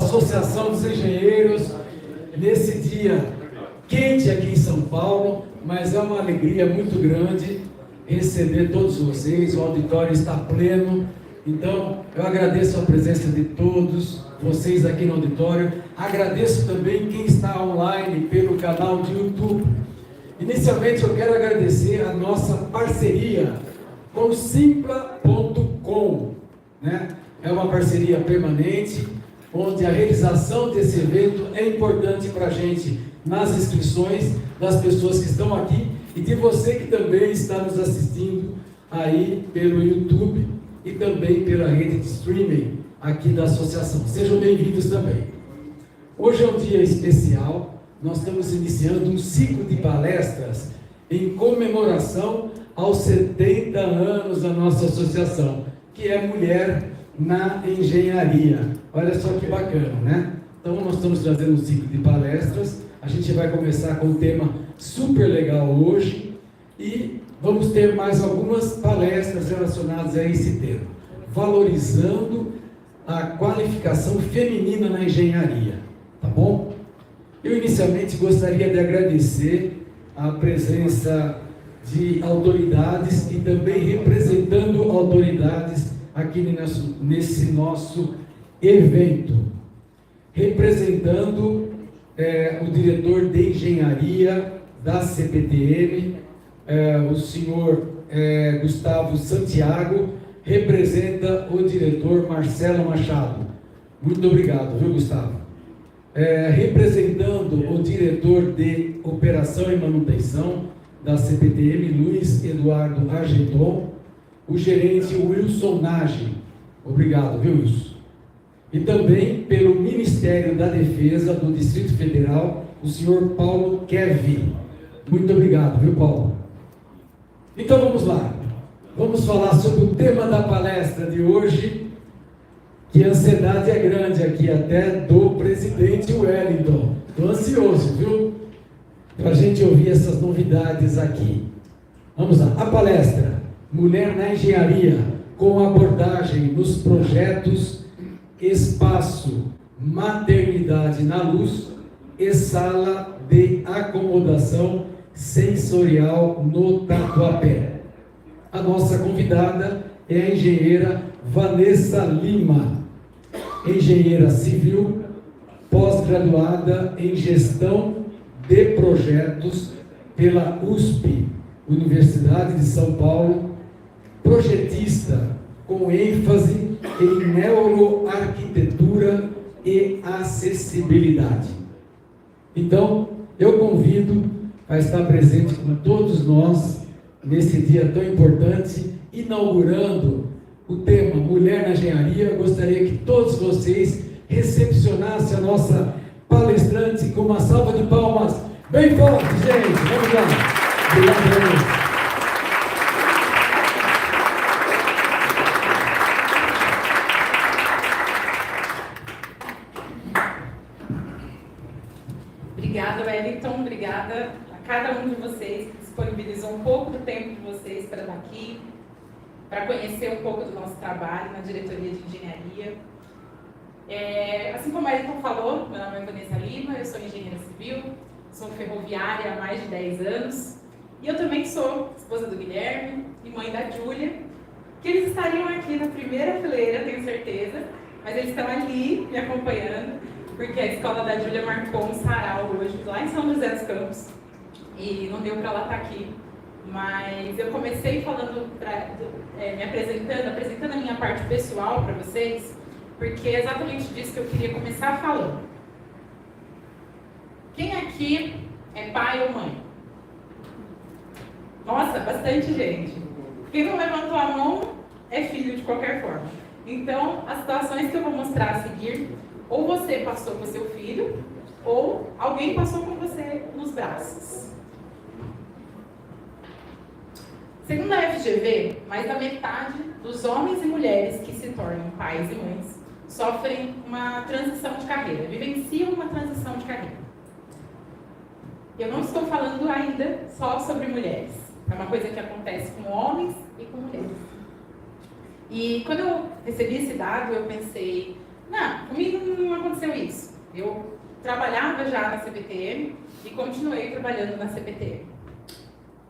Associação dos Engenheiros, nesse dia quente aqui em São Paulo, mas é uma alegria muito grande receber todos vocês. O auditório está pleno, então eu agradeço a presença de todos vocês aqui no auditório. Agradeço também quem está online pelo canal de YouTube. Inicialmente eu quero agradecer a nossa parceria com Simpla.com, né? É uma parceria permanente, onde a realização desse evento é importante para a gente nas inscrições das pessoas que estão aqui e de você que também está nos assistindo aí pelo YouTube e também pela rede de streaming aqui da associação. Sejam bem-vindos também. Hoje é um dia especial. Nós estamos iniciando um ciclo de palestras em comemoração aos 70 anos da nossa associação, que é Mulher na Engenharia. Olha só que bacana, né? Então nós estamos trazendo um ciclo de palestras. A gente vai começar com um tema super legal hoje e vamos ter mais algumas palestras relacionadas a esse tema, valorizando a qualificação feminina na engenharia, tá bom? Eu inicialmente gostaria de agradecer a presença de autoridades e também representando autoridades aqui nesse nosso evento. Representando o diretor de engenharia da CPTM, o senhor Gustavo Santiago, representa o diretor Marcelo Machado. Muito obrigado, viu, Gustavo? Representando o diretor de operação e manutenção da CPTM, Luiz Eduardo Argenton, o gerente Wilson Nagy. Obrigado, viu, Wilson? E também pelo Ministério da Defesa do Distrito Federal, o senhor Paulo Kevin. Muito obrigado, viu, Paulo? Então vamos lá. Vamos falar sobre o tema da palestra de hoje, que a ansiedade é grande aqui até do presidente Wellington. Estou ansioso, viu? Para a gente ouvir essas novidades aqui. Vamos lá. A palestra Mulher na Engenharia, com abordagem nos projetos Espaço Maternidade na Luz e Sala de Acomodação Sensorial no Tatuapé. A nossa convidada é a engenheira Vanessa Lima, engenheira civil, pós-graduada em Gestão de Projetos pela USP, Universidade de São Paulo, projetista com ênfase em neuroarquitetura e acessibilidade. Então, eu convido a estar presente com todos nós nesse dia tão importante, inaugurando o tema Mulher na Engenharia. Eu gostaria que todos vocês recepcionassem a nossa palestrante com uma salva de palmas bem forte, gente. Vamos lá. Obrigado. Obrigada, Wellington. Obrigada a cada um de vocês que disponibilizou um pouco do tempo de vocês para estar aqui, para conhecer um pouco do nosso trabalho na diretoria de engenharia. Assim como a Wellington falou, meu nome é Vanessa Lima, eu sou engenheira civil, sou ferroviária há mais de 10 anos e eu também sou esposa do Guilherme e mãe da Júlia, que eles estariam aqui na primeira fileira, tenho certeza, mas eles estão ali me acompanhando, porque a escola da Júlia marcou um sarau hoje lá em São José dos Campos e não deu para ela estar aqui. Mas eu comecei falando, me apresentando a minha parte pessoal para vocês, porque é exatamente disso que eu queria começar falando. Quem aqui é pai ou mãe? Nossa, bastante gente. Quem não levantou a mão é filho de qualquer forma. Então, as situações que eu vou mostrar a seguir, ou você passou com seu filho, ou alguém passou com você nos braços. Segundo a FGV, mais da metade dos homens e mulheres que se tornam pais e mães sofrem uma transição de carreira, vivenciam uma transição de carreira. Eu não estou falando ainda só sobre mulheres, é uma coisa que acontece com homens e com mulheres. E quando eu recebi esse dado, eu pensei, não, comigo não aconteceu isso. Eu trabalhava já na CPTM e continuei trabalhando na CPTM.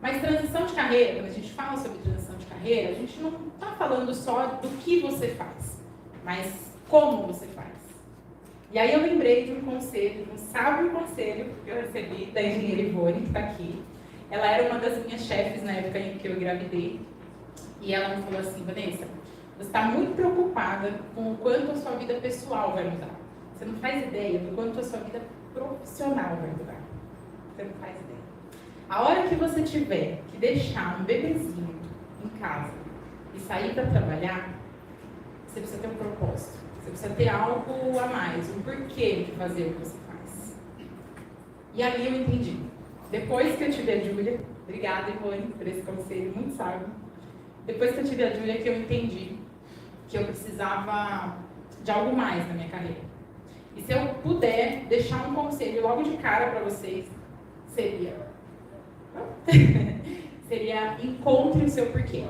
Mas transição de carreira, quando a gente fala sobre transição de carreira, a gente não está falando só do que você faz, mas como você faz. E aí eu lembrei de um conselho, de um sábio conselho que eu recebi da engenheira Ivone, que está aqui. Ela era uma das minhas chefes na época em que eu engravidei. E ela me falou assim: Vanessa, você está muito preocupada com o quanto a sua vida pessoal vai mudar. Você não faz ideia do quanto a sua vida profissional vai mudar. Você não faz ideia. A hora que você tiver que deixar um bebezinho em casa e sair para trabalhar, você precisa ter um propósito. Você precisa ter algo a mais, um porquê de fazer o que você faz. E ali eu entendi. Depois que eu tive a Júlia, obrigada, Ivone, por esse conselho muito sábio. Depois que eu tive a Júlia, que eu entendi que eu precisava de algo mais na minha carreira. E se eu puder deixar um conselho logo de cara para vocês, seria encontre o seu porquê.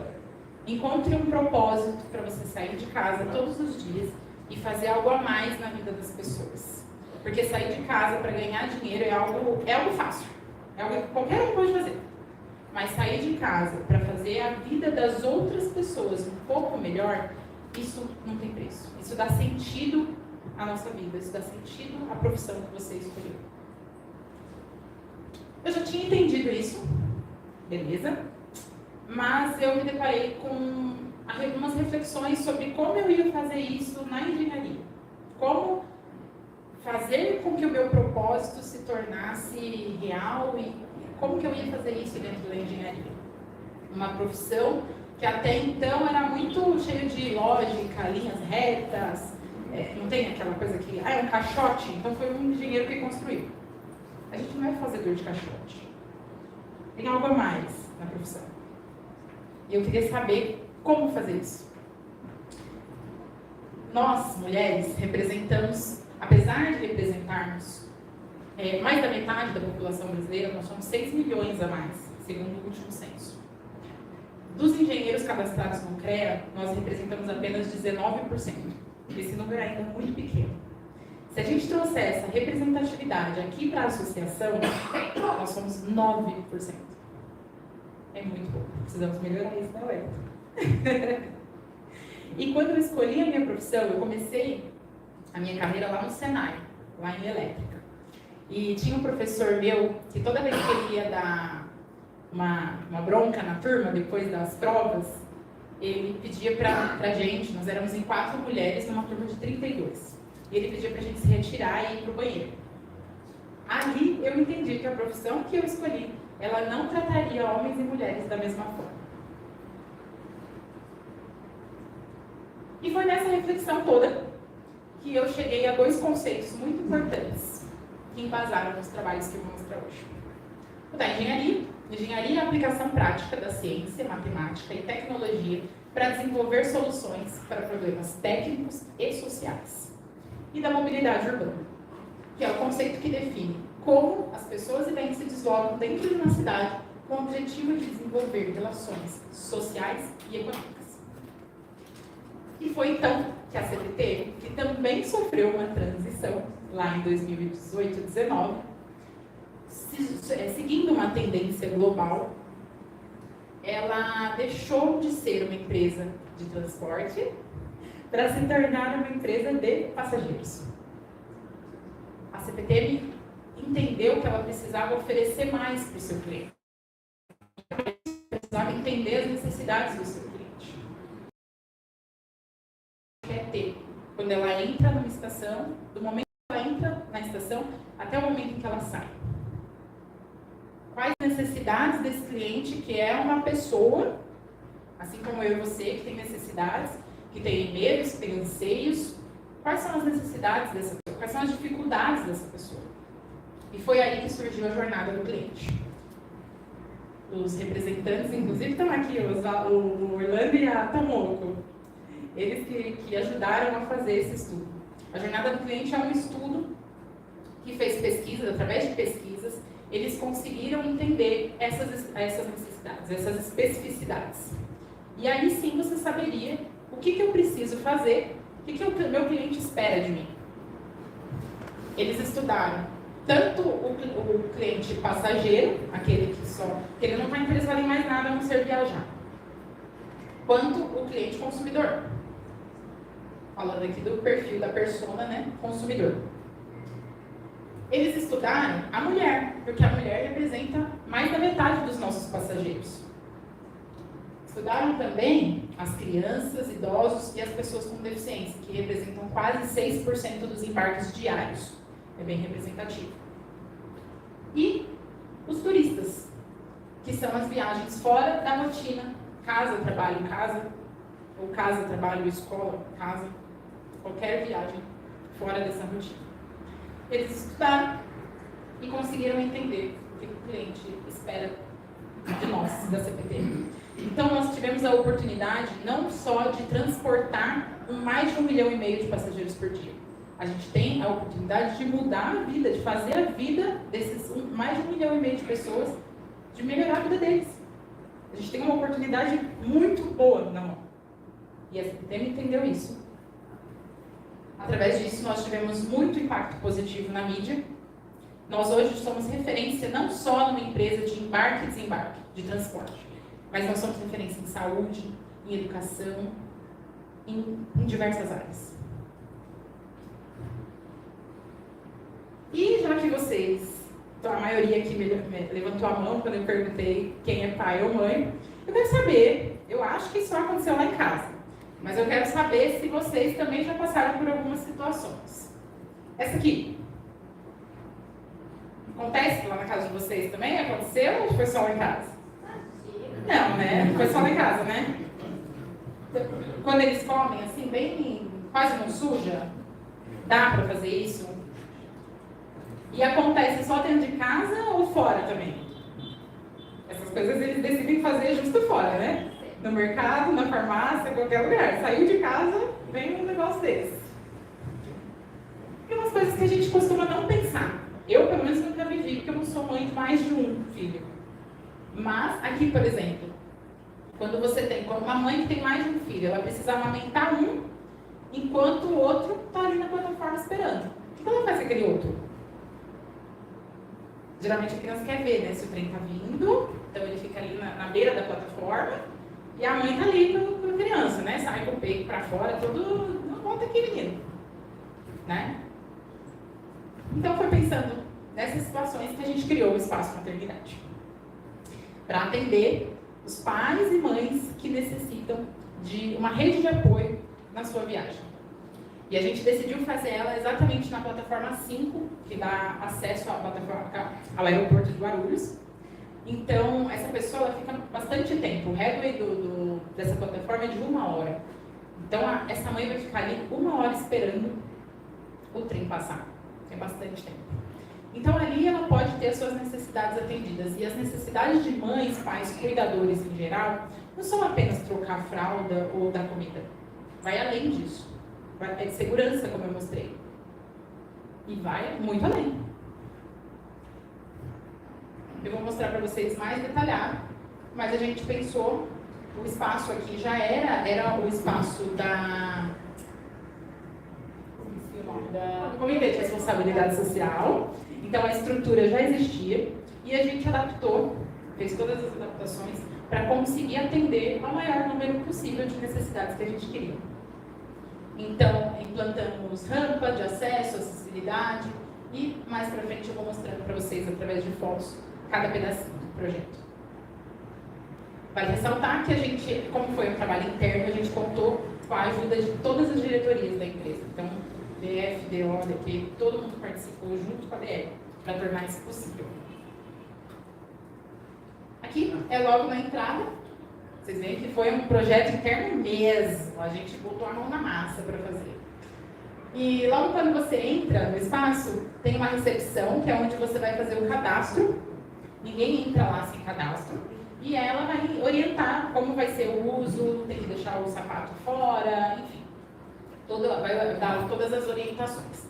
Encontre um propósito para você sair de casa todos os dias e fazer algo a mais na vida das pessoas. Porque sair de casa para ganhar dinheiro é algo fácil. É algo que qualquer um pode fazer. Mas sair de casa para fazer a vida das outras pessoas um pouco melhor, isso não tem preço. Isso dá sentido à nossa vida. Isso dá sentido à profissão que você escolheu. Eu já tinha entendido isso. Beleza? Mas eu me deparei com algumas reflexões sobre como eu ia fazer isso na engenharia. Como fazer com que o meu propósito se tornasse real e como que eu ia fazer isso dentro da engenharia. Uma profissão que até então era muito cheia de lógica, linhas retas, não tem aquela coisa que é um caixote, então foi um engenheiro que construiu. A gente não é fazedor de caixote. Tem algo a mais na profissão. E eu queria saber como fazer isso. Nós, mulheres, representamos, apesar de representarmos mais da metade da população brasileira, nós somos 6 milhões a mais, segundo o último censo. Dos engenheiros cadastrados no CREA, nós representamos apenas 19%. Esse número ainda é muito pequeno. Se a gente trouxer essa representatividade aqui para a associação, nós somos 9%. É muito pouco. Precisamos melhorar isso, não é? E quando eu escolhi a minha profissão, eu comecei a minha carreira lá no Senai, lá em elétrica. E tinha um professor meu que toda vez que ele ia dar uma bronca na turma, depois das provas, ele pedia pra gente, nós éramos em 4 mulheres numa turma de 32. E ele pedia pra gente se retirar e ir pro banheiro. Ali eu entendi que a profissão que eu escolhi, ela não trataria homens e mulheres da mesma forma. E foi nessa reflexão toda que eu cheguei a 2 conceitos muito importantes que embasaram nos trabalhos que eu vou mostrar hoje. O da engenharia. Engenharia é a aplicação prática da ciência, matemática e tecnologia para desenvolver soluções para problemas técnicos e sociais. E da mobilidade urbana, que é o conceito que define como as pessoas e bens se deslocam dentro de uma cidade com o objetivo de desenvolver relações sociais e econômicas. E foi então que a CPT, que também sofreu uma transição lá em 2018-19, seguindo uma tendência global, ela deixou de ser uma empresa de transporte para se tornar uma empresa de passageiros. A CPT entendeu que ela precisava oferecer mais para o seu cliente. Ela precisava entender as necessidades do seu cliente. Quer ter, quando ela entra numa estação, do momento que ela entra na estação até o momento em que ela sai. Quais necessidades desse cliente, que é uma pessoa, assim como eu e você, que tem necessidades, que tem medos, que tem anseios. Quais são as necessidades dessa pessoa? Quais são as dificuldades dessa pessoa? E foi aí que surgiu a jornada do cliente. Os representantes, inclusive, estão aqui, o Orlando e a Tomoko. Eles que ajudaram a fazer esse estudo. A jornada do cliente é um estudo que fez pesquisas, através de pesquisas, eles conseguiram entender essas necessidades, essas especificidades. E aí sim você saberia o que eu preciso fazer, o que o meu cliente espera de mim. eles estudaram tanto o cliente passageiro, aquele que ele não está interessado em mais nada a não ser viajar, quanto o cliente consumidor. Falando aqui do perfil da persona, né, consumidor. Eles estudaram a mulher, porque a mulher representa mais da metade dos nossos passageiros. Estudaram também as crianças, idosos e as pessoas com deficiência, que representam quase 6% dos embarques diários. É bem representativo. E os turistas, que são as viagens fora da rotina, casa, trabalho, casa, ou casa, trabalho, escola, casa, qualquer viagem fora dessa rotina. Eles estudaram e conseguiram entender o que o cliente espera de nós, da CPT. Então, nós tivemos a oportunidade não só de transportar mais de 1,5 milhão de passageiros por dia. A gente tem a oportunidade de mudar a vida, de fazer a vida desses mais de 1,5 milhão de pessoas, de melhorar a vida deles. A gente tem uma oportunidade muito boa na mão. E a CPT entendeu isso. Através disso, nós tivemos muito impacto positivo na mídia. Nós hoje somos referência não só numa empresa de embarque e desembarque, de transporte, mas nós somos referência em saúde, em educação, em diversas áreas. E já que vocês, então a maioria aqui levantou a mão quando eu perguntei quem é pai ou mãe, eu quero saber, eu acho que isso aconteceu lá em casa, mas eu quero saber se vocês também já passaram por algumas situações. Essa aqui. Acontece lá na casa de vocês também? Aconteceu ou foi só lá em casa? Não, né? Foi só lá em casa, né? Quando eles comem assim, bem, quase não suja, dá pra fazer isso? E acontece só dentro de casa ou fora também? Essas coisas eles decidem fazer justo fora, né? No mercado, na farmácia, qualquer lugar. Saiu de casa, vem um negócio desse. Tem umas coisas que a gente costuma não pensar. Eu, pelo menos, nunca vivi, porque eu não sou mãe de mais de um filho. Mas, aqui, por exemplo, quando você tem uma mãe que tem mais de um filho, ela precisa amamentar um, enquanto o outro está ali na plataforma esperando. O que ela faz com aquele outro? Geralmente a criança quer ver, né? Se o trem está vindo, então ele fica ali na beira da plataforma, e a mãe está ali com a criança, né? Sai com o peito para fora, tudo, não volta aqui, menino. Né? Então, foi pensando nessas situações que a gente criou o Espaço Maternidade. Para atender os pais e mães que necessitam de uma rede de apoio na sua viagem. E a gente decidiu fazer ela exatamente na plataforma 5, que dá acesso ao aeroporto de Guarulhos. Então, essa pessoa ela fica bastante tempo. O headway dessa plataforma é de 1 hora. Então, essa mãe vai ficar ali 1 hora esperando o trem passar. É bastante tempo. Então, ali ela pode ter as suas necessidades atendidas. E as necessidades de mães, pais, cuidadores em geral, não são apenas trocar a fralda ou dar comida. Vai além disso. É de segurança, como eu mostrei. E vai muito além. Eu vou mostrar para vocês mais detalhado, mas a gente pensou, o espaço aqui já era o espaço da Comitê de Responsabilidade Social. Então a estrutura já existia e a gente adaptou, fez todas as adaptações para conseguir atender ao maior número possível de necessidades que a gente queria. Então, implantamos rampa de acesso, acessibilidade e mais para frente eu vou mostrando para vocês através de fotos cada pedacinho do projeto. Vale ressaltar que a gente, como foi um trabalho interno, a gente contou com a ajuda de todas as diretorias da empresa. Então, DF, DO, DP, todo mundo participou junto com a DR para tornar isso possível. Aqui é logo na entrada. Vocês veem que foi um projeto interno mesmo. A gente botou a mão na massa para fazer. E logo quando você entra no espaço, tem uma recepção, que é onde você vai fazer o cadastro. Ninguém entra lá sem cadastro. E ela vai orientar como vai ser o uso, tem que deixar o sapato fora, enfim. Vai dar todas as orientações.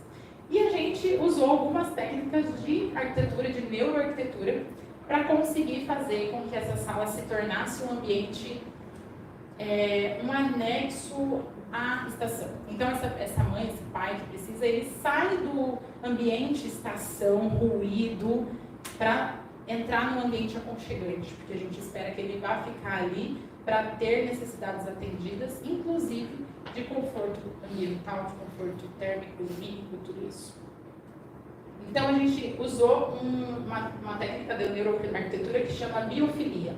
E a gente usou algumas técnicas de arquitetura, de neuroarquitetura, para conseguir fazer com que essa sala se tornasse um ambiente, um anexo à estação. Então, essa mãe, esse pai que precisa, ele sai ambiente, estação, ruído, para entrar num ambiente aconchegante, porque a gente espera que ele vá ficar ali para ter necessidades atendidas, inclusive de conforto ambiental, de conforto térmico, lumínico, tudo isso. Então a gente usou uma técnica da neuroarquitetura que chama biofilia.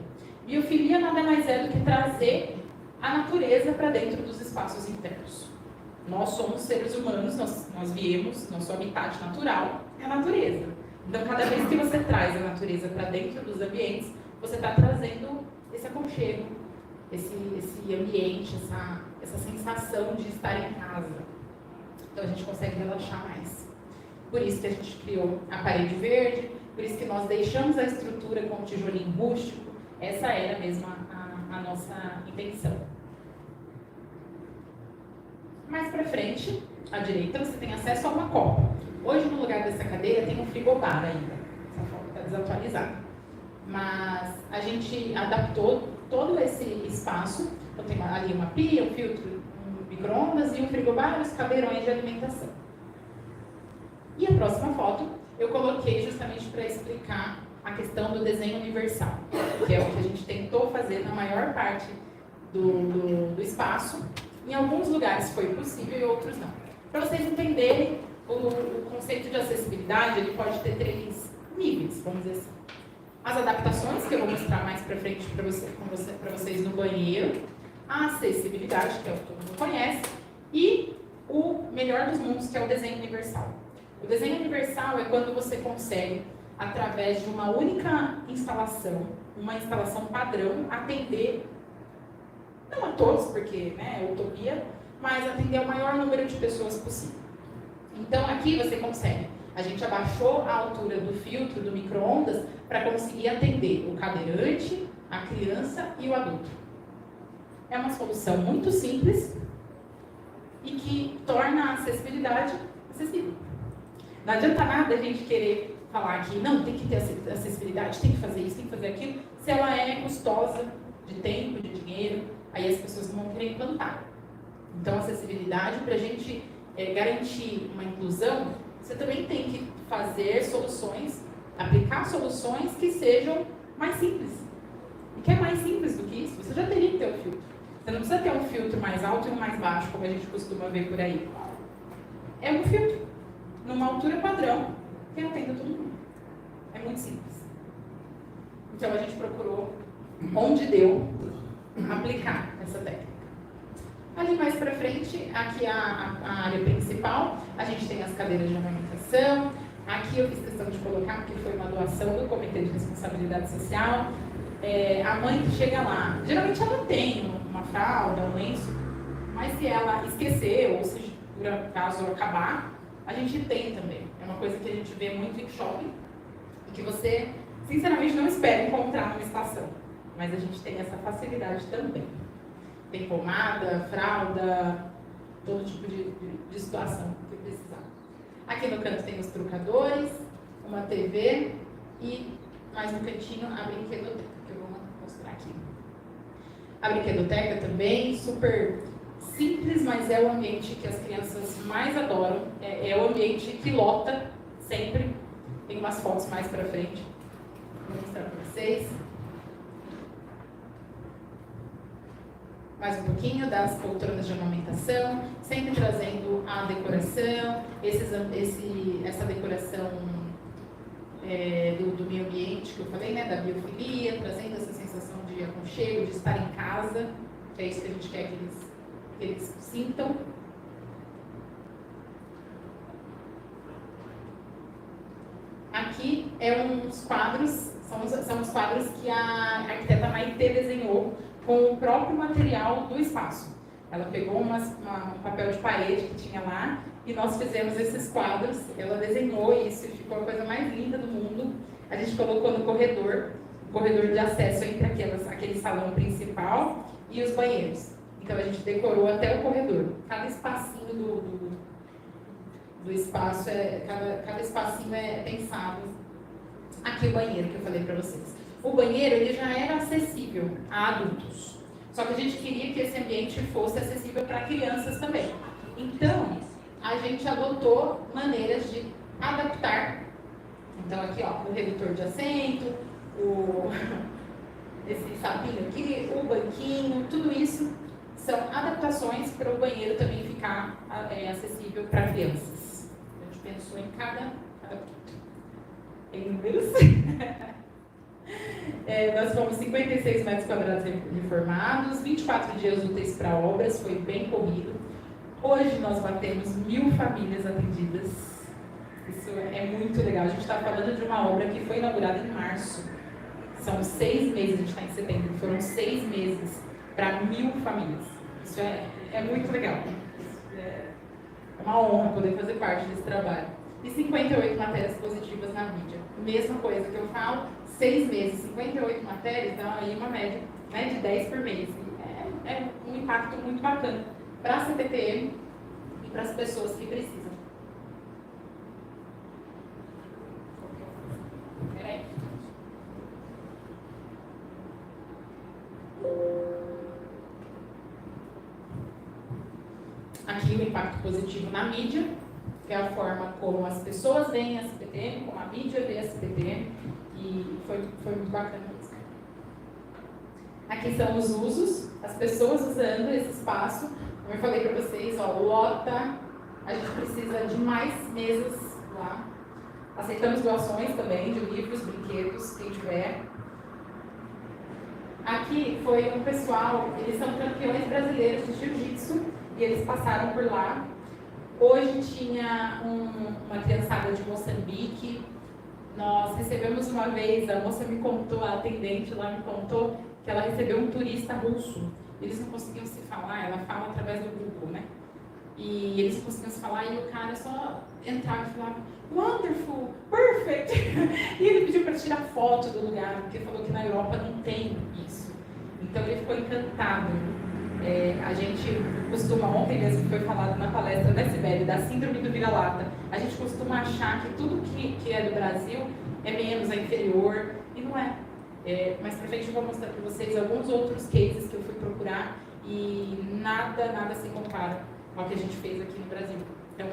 Biofilia nada mais é do que trazer a natureza para dentro dos espaços internos. Nós somos seres humanos, nós viemos, nosso habitat natural é a natureza. Então, cada vez que você traz a natureza para dentro dos ambientes, você está trazendo esse aconchego, esse ambiente, essa sensação de estar em casa. Então, a gente consegue relaxar mais. Por isso que a gente criou a parede verde, por isso que nós deixamos a estrutura com o tijolinho rústico. Essa era mesmo a nossa intenção. Mais para frente, à direita, você tem acesso a uma copa. Hoje, no lugar dessa cadeira, tem um frigobar ainda. Essa foto está desatualizada. Mas a gente adaptou todo esse espaço. Então, tem ali uma pia, um filtro, um micro-ondas e um frigobar e os cadeirões de alimentação. E a próxima foto, eu coloquei justamente para explicar a questão do desenho universal, que é o que a gente tentou fazer na maior parte do espaço. Em alguns lugares foi possível e outros não. Para vocês entenderem, o conceito de acessibilidade ele pode ter 3 níveis, vamos dizer assim. As adaptações, que eu vou mostrar mais para frente para vocês no banheiro, a acessibilidade, que é o que todo mundo conhece, e o melhor dos mundos, que é o desenho universal. O desenho universal é quando você consegue, através de uma única instalação, uma instalação padrão, atender, não a todos, porque é utopia, mas atender ao maior número de pessoas possível. Então aqui você consegue. A gente abaixou a altura do filtro do micro-ondas para conseguir atender o cadeirante, a criança e o adulto. É uma solução muito simples e que torna a acessibilidade acessível. Não adianta nada a gente querer falar que não, tem que ter acessibilidade, tem que fazer isso, tem que fazer aquilo, se ela é custosa de tempo, de dinheiro, aí as pessoas não vão querer implantar. Então, acessibilidade, para a gente garantir uma inclusão, você também tem que fazer soluções, aplicar soluções que sejam mais simples. E que é mais simples do que isso? Você já teria que ter um filtro. Você não precisa ter um filtro mais alto e um mais baixo, como a gente costuma ver por aí. É um filtro, numa altura padrão, que atenda todo mundo. É muito simples. Então, a gente procurou, onde deu, aplicar essa técnica. Ali mais para frente, aqui a área principal, a gente tem as cadeiras de amamentação. Aqui eu fiz questão de colocar, porque foi uma doação do Comitê de Responsabilidade Social. A mãe que chega lá, geralmente ela tem uma fralda, um lenço, mas se ela esquecer, ou se por acaso acabar, a gente tem também. É uma coisa que a gente vê muito em shopping e que você, sinceramente, não espera encontrar numa estação. Mas a gente tem essa facilidade também. Tem pomada, fralda, todo tipo de situação que precisar. Aqui no canto tem os trocadores, uma TV e mais no cantinho a brinquedoteca, que eu vou mostrar aqui. A brinquedoteca também, super simples, mas é o ambiente que as crianças mais adoram. É o ambiente que lota sempre. Tem umas fotos mais pra frente. Vou mostrar pra vocês. Mais um pouquinho das poltronas de amamentação, sempre trazendo a decoração, essa decoração do meio ambiente que eu falei, né, da biofilia, trazendo essa sensação de aconchego, de estar em casa, que é isso que a gente quer que eles sintam. Aqui uns quadros, são os quadros que a arquiteta Maitê desenhou com o próprio material do espaço. Ela pegou um papel de parede que tinha lá e nós fizemos esses quadros. Ela desenhou isso e ficou a coisa mais linda do mundo. A gente colocou no corredor de acesso entre aquele salão principal e os banheiros. Então a gente decorou até o corredor. Cada espacinho do espaço, cada espacinho é pensado. Aqui o banheiro que eu falei para vocês. O banheiro ele já era acessível a adultos. Só que a gente queria que esse ambiente fosse acessível para crianças também. Então, a gente adotou maneiras de adaptar. Então aqui, ó, o redutor de assento, esse sapinho aqui, o banquinho, tudo isso são adaptações para o banheiro também ficar acessível para crianças. A gente pensou em cada em números. Nós fomos 56 metros quadrados reformados, 24 dias úteis para obras, foi bem corrido. Hoje nós batemos 1.000 famílias atendidas. Isso é muito legal. A gente está falando de uma obra que foi inaugurada em março. São 6 meses, a gente está em setembro. Foram 6 meses para 1.000 famílias. Isso é muito legal. É uma honra poder fazer parte desse trabalho. E 58 matérias positivas na mídia. Mesma coisa que eu falo, 6 meses, 58 matérias, dá aí uma média, né, de 10 por mês. É um impacto muito bacana para a CPTM e para as pessoas que precisam. Peraí. Aqui o impacto positivo na mídia, que é a forma como as pessoas veem a CPTM, como a mídia vê a CPTM, e foi muito bacana isso. Aqui são os usos, as pessoas usando esse espaço. Como eu falei para vocês, ó, lota, a gente precisa de mais mesas lá. Aceitamos doações também de livros, brinquedos, quem tiver. Aqui foi um pessoal, eles são campeões brasileiros de jiu-jitsu e eles passaram por lá. Hoje tinha uma criançada de Moçambique. Nós recebemos uma vez, a moça me contou, a atendente lá me contou, que ela recebeu um turista russo. Eles não conseguiam se falar, ela fala através do Google, né? E eles não conseguiam se falar e o cara só entrava e falava wonderful, perfect. E ele pediu para tirar foto do lugar, porque falou que na Europa não tem isso. Então ele ficou encantado. A gente costuma, ontem mesmo foi falado na palestra da Sibeli, da síndrome do vira-lata, a gente costuma achar que tudo que é do Brasil é menos, é inferior, e não é. Mais pra frente eu vou mostrar para vocês alguns outros cases que eu fui procurar e nada se compara ao que a gente fez aqui no Brasil. Então,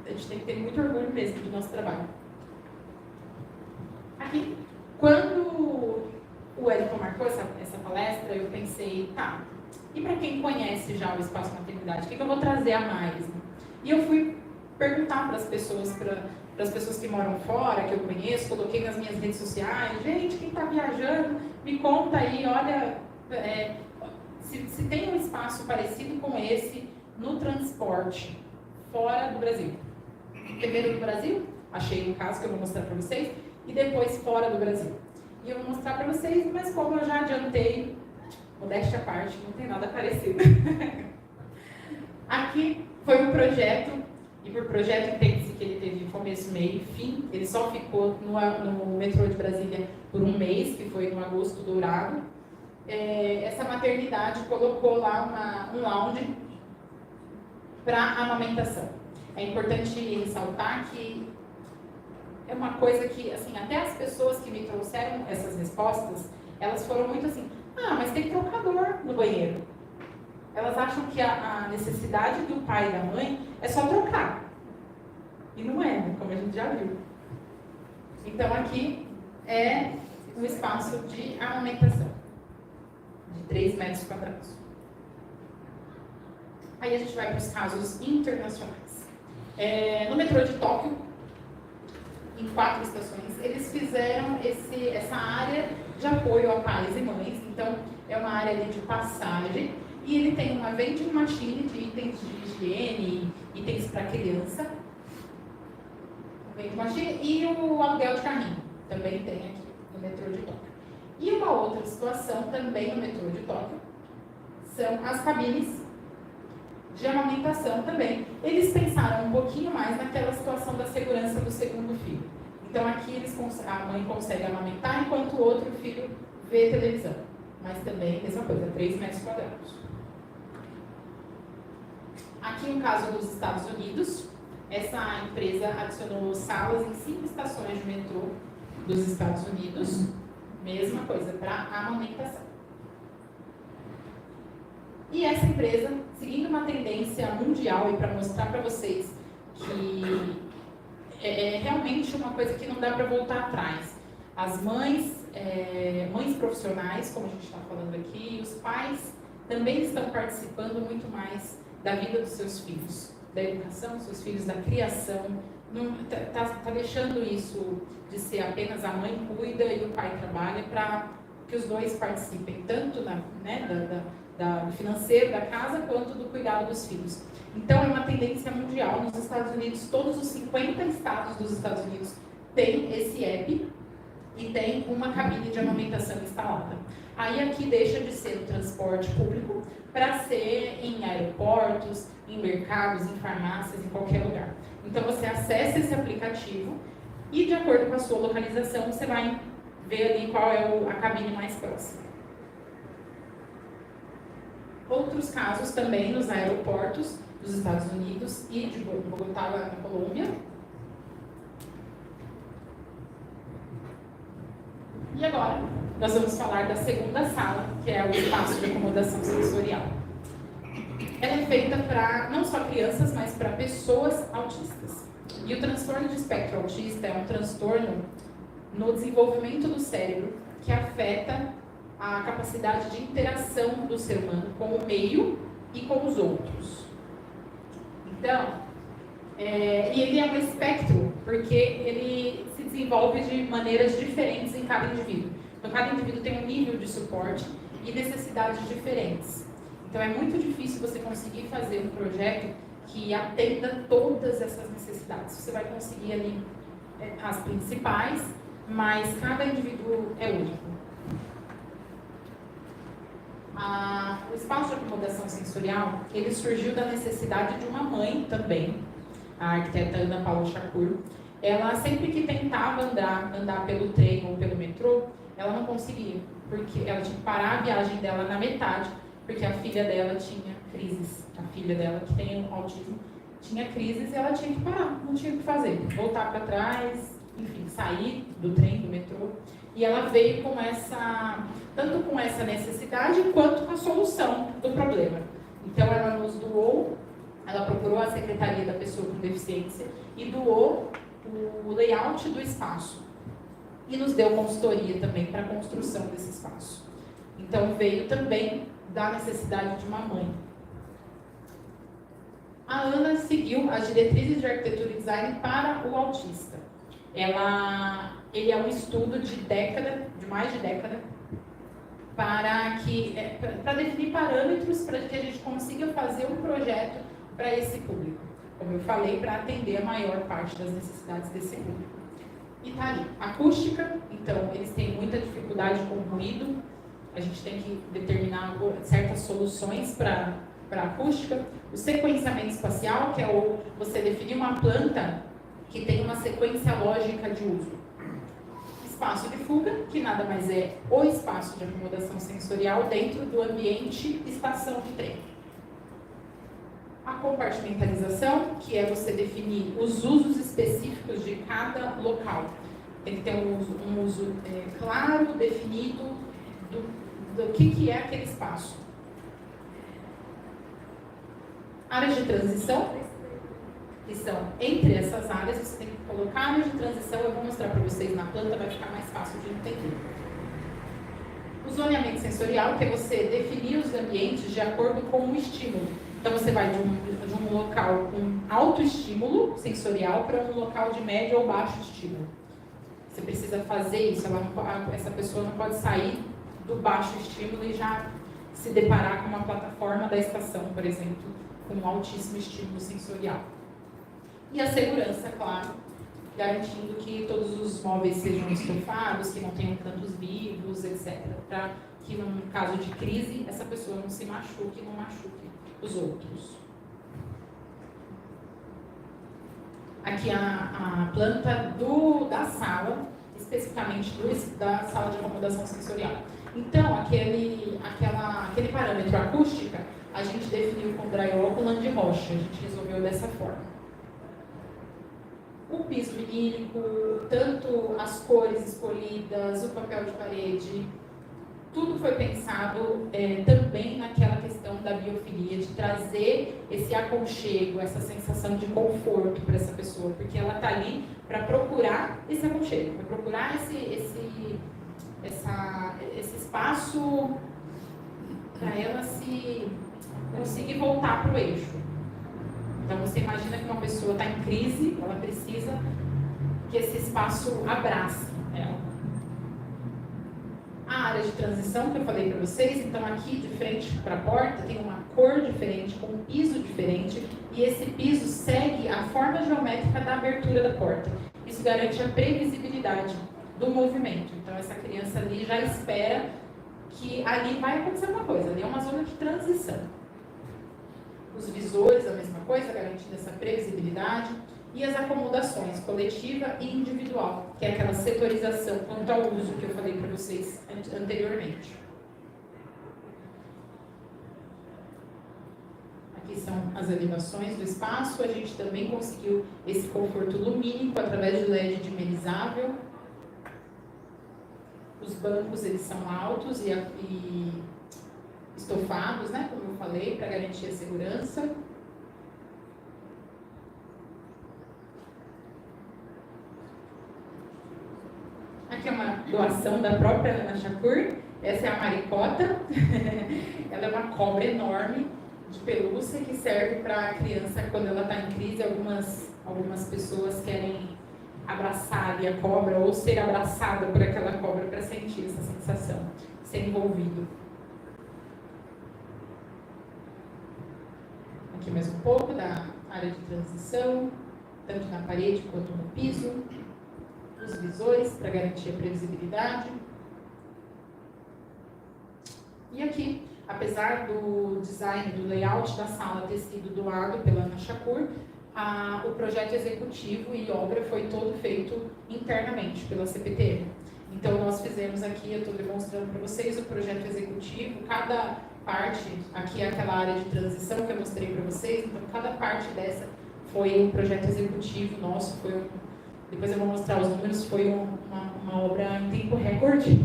a gente tem que ter muito orgulho mesmo do nosso trabalho. Aqui, quando o Wellington marcou essa palestra, eu pensei, tá, e para quem conhece já o Espaço Maternidade, o que eu vou trazer a mais? E eu fui perguntar para as pessoas, para as pessoas que moram fora, que eu conheço, coloquei nas minhas redes sociais, gente, quem está viajando, me conta aí, olha, se tem um espaço parecido com esse no transporte, fora do Brasil. Primeiro no Brasil, achei um caso que eu vou mostrar para vocês, e depois fora do Brasil. E eu vou mostrar para vocês, mas como eu já adiantei, modéstia à parte, não tem nada parecido. Aqui foi um projeto, e por projeto entende-se que ele teve começo, meio e fim. Ele só ficou no metrô de Brasília por um mês, que foi no Agosto Dourado. Essa maternidade colocou lá um lounge para amamentação. É importante ressaltar que é uma coisa que, assim, até as pessoas que me trouxeram essas respostas, elas foram muito assim, mas tem trocador no banheiro. Elas acham que a necessidade do pai e da mãe é só trocar. E não é, né? Como a gente já viu. Então aqui é um espaço de amamentação, de 3 metros quadrados. Aí a gente vai para os casos internacionais. No metrô de Tóquio, em 4 estações, eles fizeram essa área de apoio a pais e mães. Então, é uma área ali de passagem. E ele tem uma vending machine de itens de higiene, itens para criança. Vending machine e o aluguel de carrinho. Também tem aqui no metrô de Tóquio. E uma outra situação também no metrô de Tóquio são as cabines de amamentação também. Eles pensaram um pouquinho mais naquela situação da segurança do segundo filho. Então aqui a mãe consegue amamentar enquanto o outro filho vê televisão. Mas também, mesma coisa, 3 metros quadrados. Aqui um caso dos Estados Unidos. Essa empresa adicionou salas em 5 estações de metrô dos Estados Unidos. Mesma coisa, para amamentação. E essa empresa, seguindo uma tendência mundial, e para mostrar para vocês que é realmente uma coisa que não dá para voltar atrás. As mães profissionais, como a gente está falando aqui, e os pais também estão participando muito mais da vida dos seus filhos, da educação dos seus filhos, da criação. Está deixando isso de ser apenas a mãe cuida e o pai trabalha, para que os dois participem, tanto do financeiro da casa, quanto do cuidado dos filhos. Então, é uma tendência mundial. Nos Estados Unidos, todos os 50 estados dos Estados Unidos têm esse app e tem uma cabine de amamentação instalada. Aí aqui deixa de ser o transporte público para ser em aeroportos, em mercados, em farmácias, em qualquer lugar. Então você acessa esse aplicativo e, de acordo com a sua localização, você vai ver ali qual é a cabine mais próxima. Outros casos também nos aeroportos dos Estados Unidos e de Bogotá, na Colômbia. E agora, nós vamos falar da segunda sala, que é o espaço de acomodação sensorial. Ela é feita para não só crianças, mas para pessoas autistas. E o transtorno de espectro autista é um transtorno no desenvolvimento do cérebro que afeta a capacidade de interação do ser humano com o meio e com os outros. Então, e ele é um espectro, porque ele se desenvolve de maneiras diferentes em cada indivíduo. Então, cada indivíduo tem um nível de suporte e necessidades diferentes. Então, é muito difícil você conseguir fazer um projeto que atenda todas essas necessidades. Você vai conseguir ali as principais, mas cada indivíduo é único. O espaço de acomodação sensorial, ele surgiu da necessidade de uma mãe também, a arquiteta Ana Paula Chacur. Ela sempre que tentava andar pelo trem ou pelo metrô, ela não conseguia, porque ela tinha que parar a viagem dela na metade, porque a filha dela tinha crises. A filha dela, que tem autismo, tinha crises e ela tinha que parar, não tinha o que fazer. Voltar para trás, enfim, sair do trem, do metrô. E ela veio com tanto com essa necessidade, quanto com a solução do problema. Então, ela nos doou, ela procurou a Secretaria da Pessoa com Deficiência e doou o layout do espaço. E nos deu consultoria também para a construção desse espaço. Então, veio também da necessidade de uma mãe. A Ana seguiu as diretrizes de arquitetura e design para o autista. Ele é um estudo de mais de década, para definir parâmetros para que a gente consiga fazer um projeto para esse público. Como eu falei, para atender a maior parte das necessidades desse público. E tá ali. Acústica, então, eles têm muita dificuldade com o ruído. A gente tem que determinar certas soluções para a acústica. O sequenciamento espacial, que é você definir uma planta que tem uma sequência lógica de uso. Espaço de fuga, que nada mais é o espaço de acomodação sensorial dentro do ambiente estação de trem. A compartimentalização, que é você definir os usos específicos de cada local. Tem que ter um uso claro, definido do que é aquele espaço. Áreas de transição, que são entre essas áreas, você tem que colocar áreas de transição, eu vou mostrar para vocês na planta, vai ficar mais fácil de entender. O zoneamento sensorial, que é você definir os ambientes de acordo com o estímulo. Então, você vai de um local com alto estímulo sensorial para um local de médio ou baixo estímulo. Você precisa fazer isso, essa pessoa não pode sair do baixo estímulo e já se deparar com uma plataforma da estação, por exemplo, com um altíssimo estímulo sensorial. E a segurança, claro, garantindo que todos os móveis sejam estofados, que não tenham tantos vivos, etc. Para que, num caso de crise, essa pessoa não se machuque e não machuque os outros. Aqui a planta da sala, especificamente da sala de acomodação sensorial. Então, aquele parâmetro acústica, a gente definiu com drywall com lã de rocha, a gente resolveu dessa forma. O piso vinílico, tanto as cores escolhidas, o papel de parede, tudo foi pensado também naquela questão da biofilia, de trazer esse aconchego, essa sensação de conforto para essa pessoa, porque ela está ali para procurar esse aconchego, para procurar esse espaço para ela se conseguir voltar para o eixo. Então você imagina que uma pessoa está em crise, ela precisa que esse espaço abrace ela. A área de transição que eu falei para vocês, então aqui de frente para a porta tem uma cor diferente, com um piso diferente, e esse piso segue a forma geométrica da abertura da porta. Isso garante a previsibilidade do movimento. Então essa criança ali já espera que ali vai acontecer uma coisa, ali é uma zona de transição. Os visores, a mesma coisa, garantindo essa previsibilidade. E as acomodações, coletiva e individual, que é aquela setorização quanto ao uso que eu falei para vocês anteriormente. Aqui são as elevações do espaço. A gente também conseguiu esse conforto lumínico através de LED dimerizável. Os bancos, eles são altos e estofados, né, como eu falei, para garantir a segurança. Aqui é uma doação da própria Ana Shakur. Essa é a maricota. Ela é uma cobra enorme de pelúcia que serve para a criança quando ela está em crise. Algumas pessoas querem abraçar ali a cobra ou ser abraçada por aquela cobra para sentir essa sensação, ser envolvido. Aqui mais um pouco da área de transição, tanto na parede quanto no piso. Os visores para garantir a previsibilidade. E aqui, apesar do design, do layout da sala ter sido doado pela Ana Shakur, o projeto executivo e obra foi todo feito internamente pela CPTM. Então nós fizemos aqui, eu estou demonstrando para vocês o projeto executivo, cada parte, aqui é aquela área de transição que eu mostrei para vocês, então cada parte dessa foi um projeto executivo nosso, depois eu vou mostrar os números, foi uma obra em tempo recorde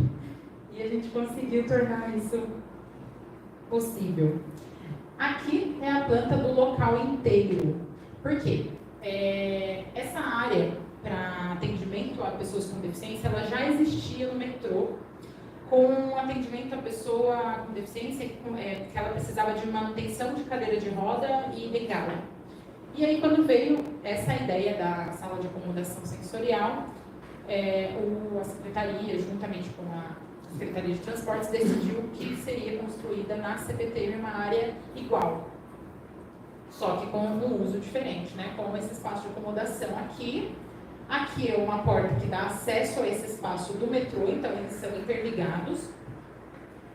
e a gente conseguiu tornar isso possível. Aqui é a planta do local inteiro. Por quê? Essa área para atendimento a pessoas com deficiência, ela já existia no metrô, com atendimento a pessoa com deficiência, que ela precisava de manutenção de cadeira de roda e bengala. E aí, quando veio essa ideia da sala de acomodação sensorial, a Secretaria, juntamente com a Secretaria de Transportes, decidiu que seria construída na CPTM uma área igual, só que com um uso diferente, né? Com esse espaço de acomodação aqui. Aqui é uma porta que dá acesso a esse espaço do metrô, então eles são interligados.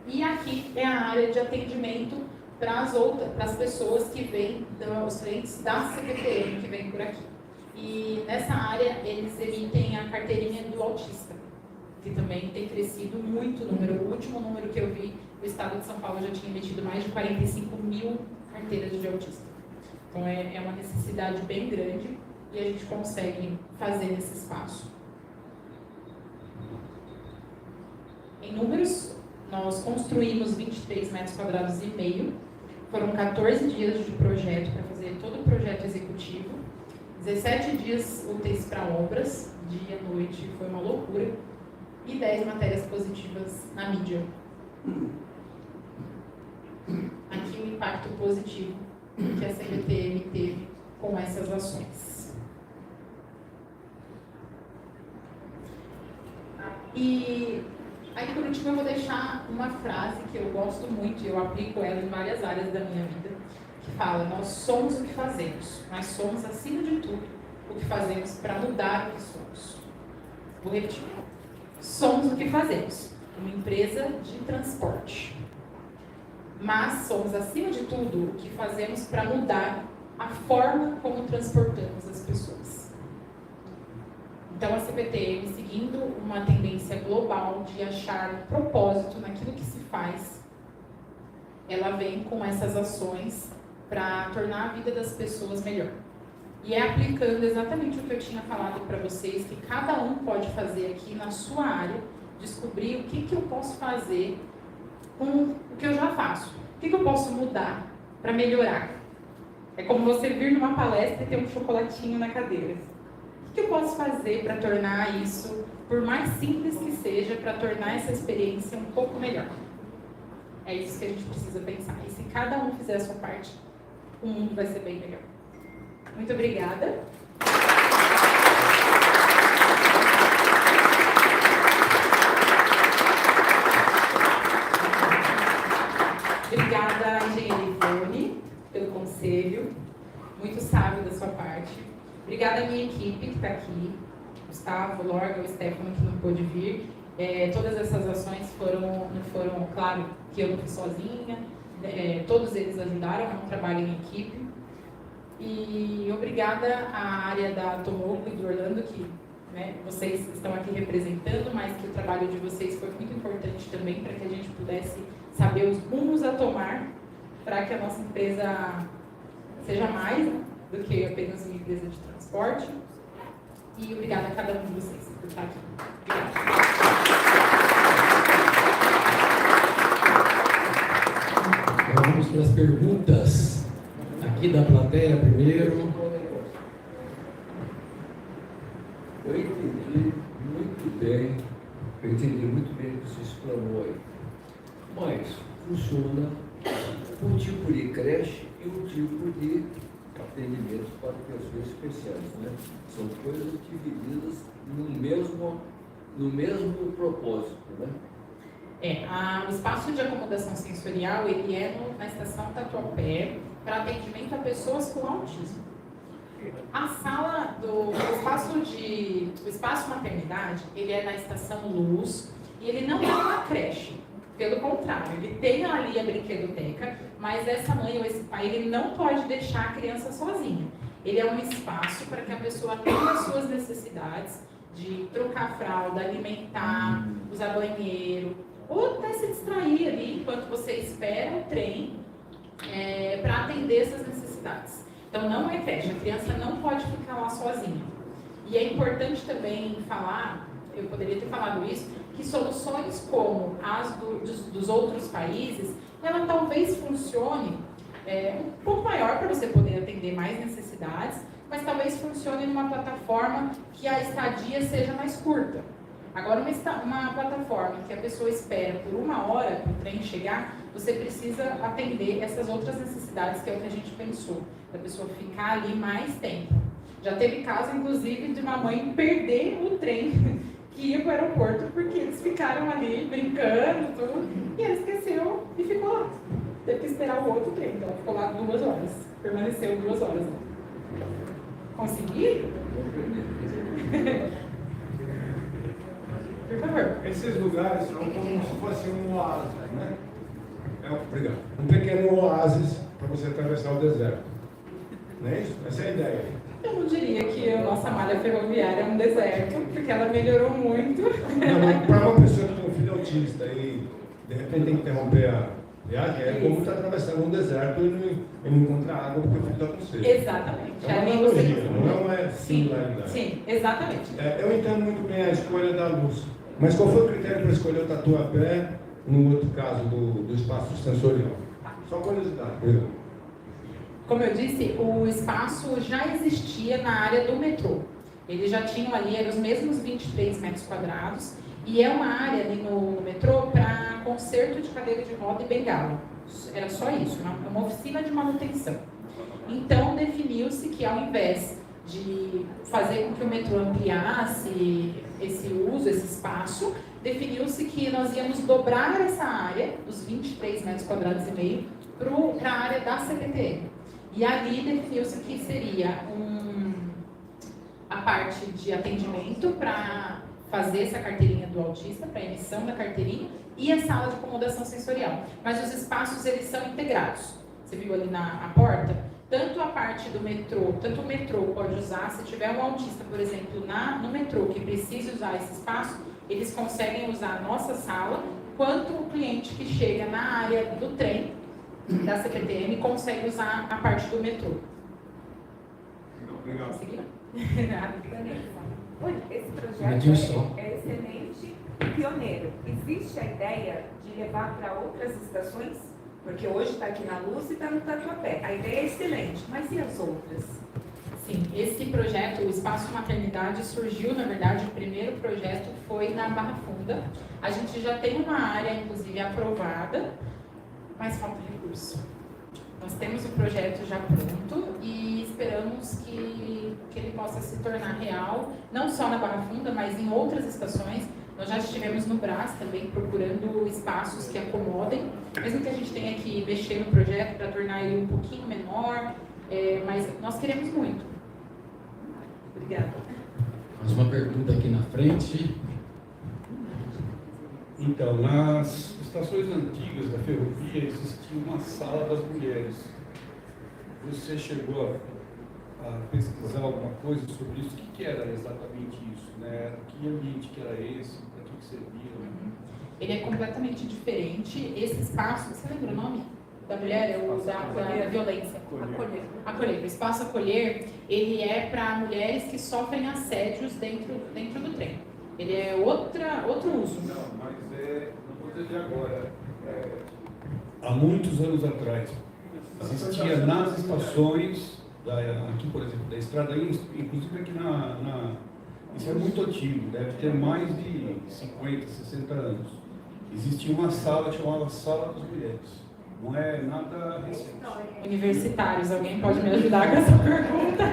E aqui é a área de atendimento para as pessoas que vêm, os clientes da CPTM que vêm por aqui. E nessa área eles emitem a carteirinha do autista, que também tem crescido muito o número. O último número que eu vi, o estado de São Paulo já tinha emitido mais de 45 mil carteiras de autista. Então é uma necessidade bem grande e a gente consegue fazer nesse espaço. Em números, nós construímos 23 metros quadrados e meio. Foram 14 dias de projeto para fazer todo o projeto executivo. 17 dias úteis para obras, dia e noite, foi uma loucura. E 10 matérias positivas na mídia. Aqui o impacto positivo que a CPTM teve com essas ações. E aí, por último, eu vou deixar uma frase que eu gosto muito, e eu aplico ela em várias áreas da minha vida, que fala: nós somos o que fazemos, nós somos, acima de tudo, o que fazemos para mudar o que somos. Vou repetir. Somos o que fazemos, uma empresa de transporte. Mas somos, acima de tudo, o que fazemos para mudar a forma como transportamos as pessoas. Então, a CPTM, seguindo uma tendência global de achar propósito naquilo que se faz, ela vem com essas ações para tornar a vida das pessoas melhor. E é aplicando exatamente o que eu tinha falado para vocês, que cada um pode fazer aqui na sua área, descobrir o que eu posso fazer com o que eu já faço. O que eu posso mudar para melhorar? É como você vir numa palestra e ter um chocolatinho na cadeira. O que eu posso fazer para tornar isso, por mais simples que seja, para tornar essa experiência um pouco melhor? É isso que a gente precisa pensar. E se cada um fizer a sua parte, o mundo vai ser bem melhor. Muito obrigada. Obrigada, engenheira Ivone, pelo conselho. Muito sábio da sua parte. Obrigada à minha equipe que está aqui. Gustavo, Lorga, o Stefano que não pôde vir. Todas essas ações não foram, claro, que eu não fiz sozinha. Todos eles ajudaram, é um trabalho em equipe. E obrigada à área da Tomoco e do Orlando, que vocês estão aqui representando, mas que o trabalho de vocês foi muito importante também para que a gente pudesse saber os rumos a tomar para que a nossa empresa seja mais do que apenas uma empresa de transporte. E obrigada a cada um de vocês por estar aqui. Obrigada. Vamos para as perguntas aqui da plateia primeiro. Eu entendi muito bem o que você explanou aí. Mas funciona um tipo de creche e um tipo de atendimento para pessoas especiais, né? São coisas divididas no mesmo propósito, né? O espaço de acomodação sensorial, ele é na estação Tatuapé para atendimento a pessoas com autismo. A sala o espaço maternidade, ele é na estação Luz e ele não é uma creche. Pelo contrário, ele tem ali a brinquedoteca, mas essa mãe ou esse pai, ele não pode deixar a criança sozinha. Ele é um espaço para que a pessoa tenha as suas necessidades de trocar fralda, alimentar, usar banheiro, ou até se distrair ali enquanto você espera o trem para atender essas necessidades. Então não é creche, a criança não pode ficar lá sozinha. E é importante também falar, eu poderia ter falado isso, que soluções como as dos outros países, ela talvez funcione um pouco maior para você poder atender mais necessidades, mas talvez funcione numa plataforma que a estadia seja mais curta. Agora, uma plataforma que a pessoa espera por 1 hora para o trem chegar, você precisa atender essas outras necessidades, que é o que a gente pensou, da pessoa ficar ali mais tempo. Já teve caso, inclusive, de uma mãe perder o trem que ia para o aeroporto, porque eles ficaram ali brincando, tudo, e ela esqueceu e ficou lá. Teve que esperar o outro trem, então ela ficou lá 2 horas, permaneceu 2 horas. Conseguiram? Por favor. Esses lugares são como se fosse um oásis, né? Obrigado. Um pequeno oásis para você atravessar o deserto. Não é isso? Essa é a ideia. Eu não diria que a nossa malha ferroviária é um deserto, porque ela melhorou muito. Não, mas para uma pessoa que tem um filho autista e de repente tem que interromper a viagem, é como estar atravessando um deserto e não encontrar água porque o filho está com sede. Exatamente. É uma analogia, não é similaridade. Sim, exatamente. Eu entendo muito bem a escolha da luz. Mas qual foi o critério para escolher o Tatuapé no outro caso do espaço sensorial? Só curiosidade. Como eu disse, o espaço já existia na área do metrô. Eles já tinham ali, eram os mesmos 23 metros quadrados, e é uma área ali no metrô para conserto de cadeira de roda e bengala. Era só isso, uma oficina de manutenção. Então, definiu-se que ao invés de fazer com que o metrô ampliasse esse uso, esse espaço, definiu-se que nós íamos dobrar essa área, dos 23 metros quadrados e meio, para a área da CPTM. E ali definiu-se que seria a parte de atendimento para fazer essa carteirinha do autista, para a emissão da carteirinha, e a sala de acomodação sensorial. Mas os espaços, eles são integrados. Você viu ali na porta? Tanto a parte do metrô, tanto o metrô pode usar, se tiver um autista, por exemplo, no metrô que precise usar esse espaço, eles conseguem usar a nossa sala, quanto o cliente que chega na área do trem, da CPTM, consegue usar a parte do metrô. Obrigado. Conseguiram? Oi, esse projeto é excelente e pioneiro. Existe a ideia de levar para outras estações? Porque hoje está aqui na Luz e está no Tatuapé. A ideia é excelente, mas e as outras? Sim, esse projeto, o Espaço Maternidade, surgiu, na verdade, o primeiro projeto foi na Barra Funda. A gente já tem uma área, inclusive, aprovada, mas falta recurso. Nós temos o projeto já pronto e esperamos que ele possa se tornar real, não só na Barra Funda, mas em outras estações. Nós já estivemos no Brás também procurando espaços que acomodem, mesmo que a gente tenha que mexer no projeto para tornar ele um pouquinho menor, mas nós queremos muito. Obrigada. Mais uma pergunta aqui na frente. Então, nas estações antigas da ferrovia existia uma sala das mulheres. Você chegou a pesquisar alguma coisa sobre isso? O que era exatamente isso, né? Que ambiente que era esse? Para que servia? Ele é completamente diferente. Esse espaço, você lembra o nome da mulher? É o da violência. Acolher. O espaço acolher, ele é para mulheres que sofrem assédios dentro do trem. Ele é outro uso. Não, mas não vou dizer agora. Há muitos anos atrás, existia nas estações, aqui, por exemplo, da estrada, inclusive aqui isso é muito antigo, deve ter mais de 50, 60 anos. Existia uma sala que chamava Sala das Mulheres. Não é nada recente. Universitários, alguém pode me ajudar com essa pergunta?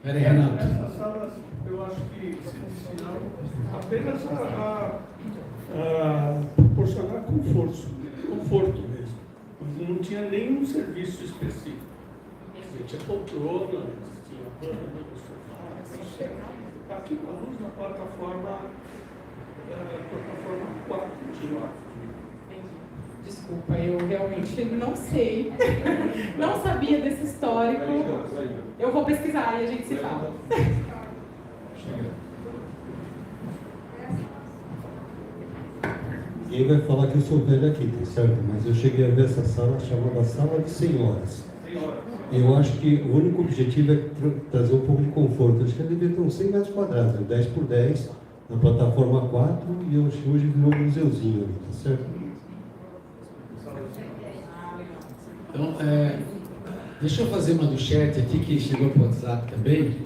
Peraí, Renato. Essas salas, eu acho que se destinaram apenas a proporcionar conforto mesmo. Mas não tinha nenhum serviço específico. Tinha poltrona, tinha banho, sofá. Aqui na Luz, na plataforma 4 tinha. Desculpa, eu realmente não sei. Não sabia desse histórico. Eu vou pesquisar e a gente se fala. Ninguém vai falar que eu sou velho aqui, tá certo? Mas eu cheguei a ver essa sala, chamada Sala de Senhoras. Eu acho que o único objetivo é trazer um pouco de conforto. Acho que ela devia ter uns 100 metros quadrados, né? 10 por 10, na plataforma 4, e eu acho que hoje virou um museuzinho ali, tá certo? Então, deixa eu fazer uma do chat aqui, que chegou para o WhatsApp também.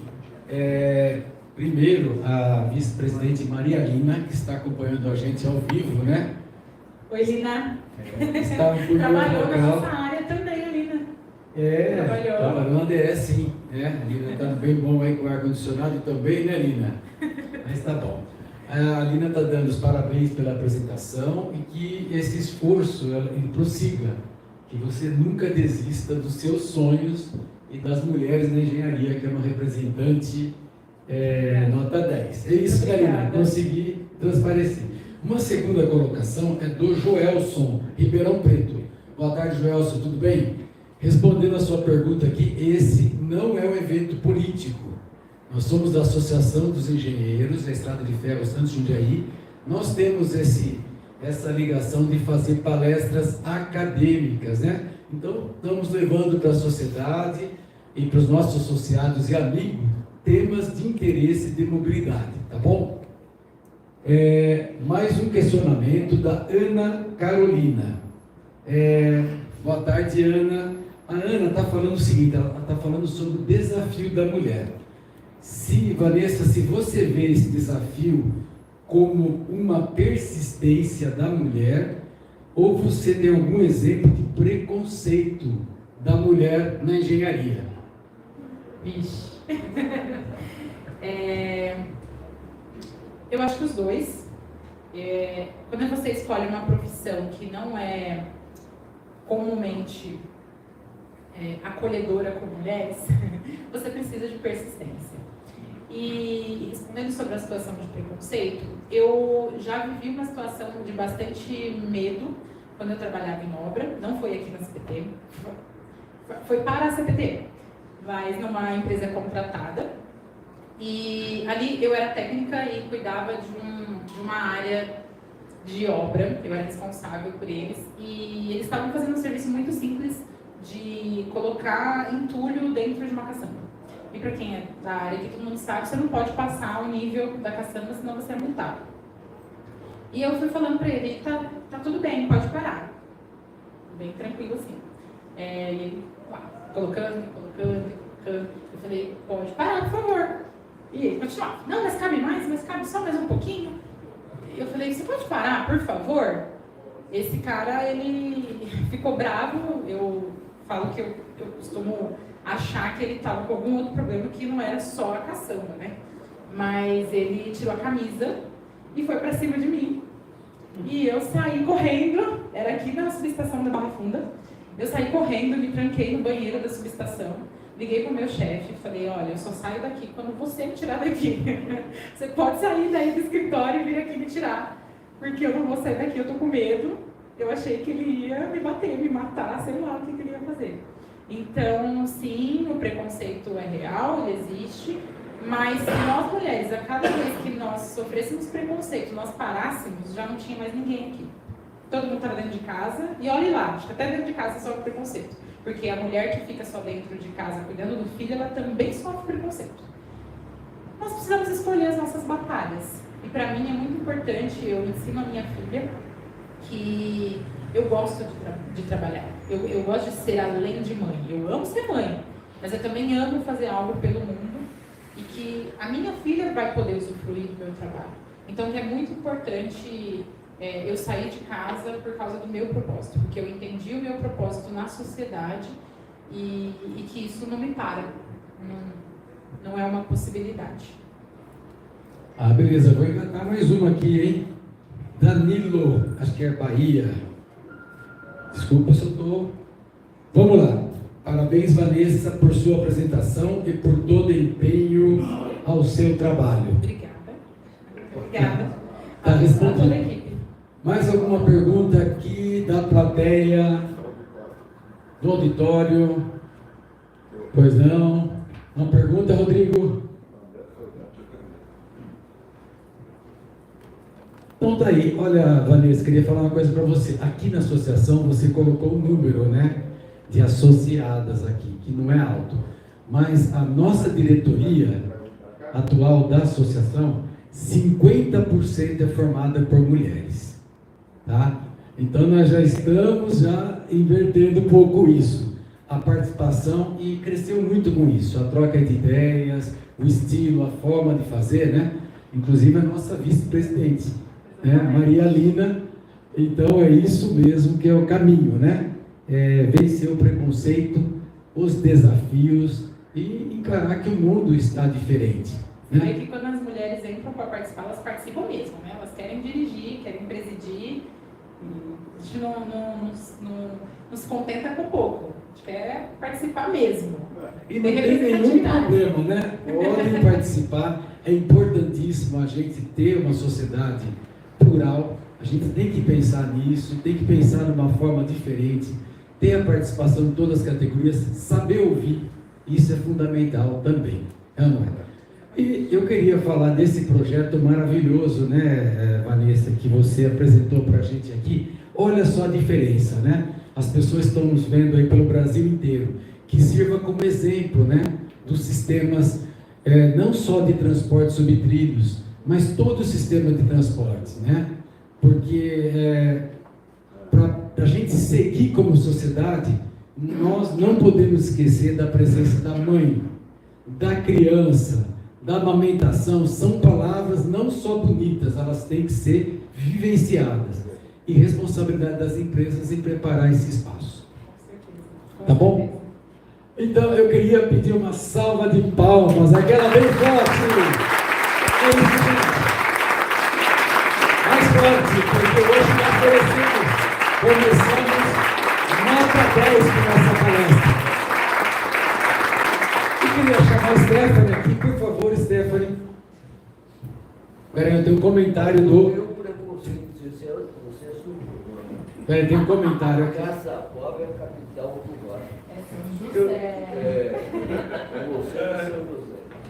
Primeiro, a vice-presidente Maria Lina, que está acompanhando a gente ao vivo, né? Oi, Lina. Está no Trabalhou local. nessa área também, a Lina. Trabalhou na ADS, sim. A Lina está bem bom aí com o ar-condicionado também, né, Lina? Mas está bom. A Lina está dando os parabéns pela apresentação e que esse esforço ele prossiga, que você nunca desista dos seus sonhos e das mulheres na engenharia, que é uma representante nota 10. É isso, Lina, consegui transparecer. Uma segunda colocação é do Joelson, Ribeirão Preto. Boa tarde, Joelson, tudo bem? Respondendo a sua pergunta aqui, esse não é um evento político. Nós somos da Associação dos Engenheiros da Estrada de Ferro Santos Jundiaí. Nós temos essa ligação de fazer palestras acadêmicas, né? Então, estamos levando para a sociedade e para os nossos associados e amigos temas de interesse de mobilidade, tá bom? Mais um questionamento da Ana Carolina. Boa tarde, Ana. A Ana está falando o seguinte, ela está falando sobre o desafio da mulher. Vanessa, se você vê esse desafio como uma persistência da mulher, ou você tem algum exemplo de preconceito da mulher na engenharia? Vixe. Eu acho que os dois. Quando você escolhe uma profissão que não é comumente acolhedora com mulheres, você precisa de persistência. E respondendo sobre a situação de preconceito, eu já vivi uma situação de bastante medo quando eu trabalhava em obra, não foi aqui na CPT, foi para a CPT, mas numa empresa contratada. E ali eu era técnica e cuidava de uma área de obra, eu era responsável por eles, e eles estavam fazendo um serviço muito simples de colocar entulho dentro de uma caçamba. E para quem é da área, que todo mundo sabe, você não pode passar o nível da caçamba, senão você é multado. E eu fui falando para ele, tá tudo bem, pode parar. Bem tranquilo assim. E ele colocando. Eu falei, pode parar, por favor. E ele continuava, não, mas cabe só mais um pouquinho. Eu falei, você pode parar, por favor? Esse cara, ele ficou bravo. Eu falo que eu costumo achar que ele estava com algum outro problema que não era só a caçamba, né? Mas ele tirou a camisa e foi pra cima de mim. E eu saí correndo, era aqui na subestação da Barra Funda. Eu saí correndo, me tranquei no banheiro da subestação, liguei pro meu chefe e falei, olha, eu só saio daqui quando você me tirar daqui. Você pode sair daí do escritório e vir aqui me tirar, porque eu não vou sair daqui, eu tô com medo. Eu achei que ele ia me bater, me matar, sei lá o que ele ia fazer. Então, sim, o preconceito é real, ele existe, mas se nós mulheres, a cada vez que nós sofrêssemos preconceito, nós parássemos, já não tinha mais ninguém aqui. Todo mundo estava dentro de casa, e olhe lá, acho que até dentro de casa sofre preconceito. Porque a mulher que fica só dentro de casa cuidando do filho, ela também sofre preconceito. Nós precisamos escolher as nossas batalhas. E para mim é muito importante, eu ensino a minha filha que eu gosto de trabalhar. Eu gosto de ser além de mãe. Eu amo ser mãe, mas eu também amo fazer algo pelo mundo e que a minha filha vai poder usufruir do meu trabalho. Então é muito importante eu sair de casa por causa do meu propósito, porque eu entendi o meu propósito na sociedade e que isso não me para, não é uma possibilidade. Beleza, vou engatar mais uma aqui, hein? Danilo, acho que é Bahia. Desculpa se eu estou... Vamos lá. Parabéns, Vanessa, por sua apresentação e por todo o empenho ao seu trabalho. Obrigada. Tá respondido. A toda a equipe. Mais alguma pergunta aqui da plateia, do auditório? Pois não? Uma pergunta, Rodrigo? Então tá aí, olha, Vanessa, queria falar uma coisa para você. Aqui na associação você colocou o número, né, de associadas aqui, que não é alto. Mas a nossa diretoria atual da associação, 50% é formada por mulheres, tá? Então nós já estamos invertendo um pouco isso, a participação, e cresceu muito com isso, a troca de ideias, o estilo, a forma de fazer, né? Inclusive a nossa vice-presidente, Maria Lina. Então é isso mesmo que é o caminho, né? Vencer o preconceito, os desafios e encarar que o mundo está diferente. É que quando as mulheres entram para participar, elas participam mesmo, né? Elas querem dirigir, querem presidir. A gente não se contenta com pouco. A gente quer participar mesmo. E não tem nenhum problema, né? Podem participar. É importantíssimo a gente ter uma sociedade plural. A gente tem que pensar nisso, tem que pensar de uma forma diferente, ter a participação de todas as categorias, saber ouvir. Isso é fundamental também. E eu queria falar desse projeto maravilhoso, né, Vanessa, que você apresentou para a gente aqui. Olha só a diferença, né? As pessoas estão nos vendo aí pelo Brasil inteiro, que sirva como exemplo, né, dos sistemas, não só de transporte sobre trilhos, mas todo o sistema de transporte, né? Porque para a gente seguir como sociedade, nós não podemos esquecer da presença da mãe, da criança, da amamentação. São palavras não só bonitas, elas têm que ser vivenciadas. E responsabilidade das empresas em preparar esse espaço. Tá bom? Então eu queria pedir uma salva de palmas, aquela bem forte. Mais forte, porque hoje nós começamos nota 10 com essa palestra. Eu queria chamar a Stephanie aqui, por favor, Stephanie. Peraí, eu tenho um comentário do... Peraí, tem um comentário aqui. Caça pobre é a capital do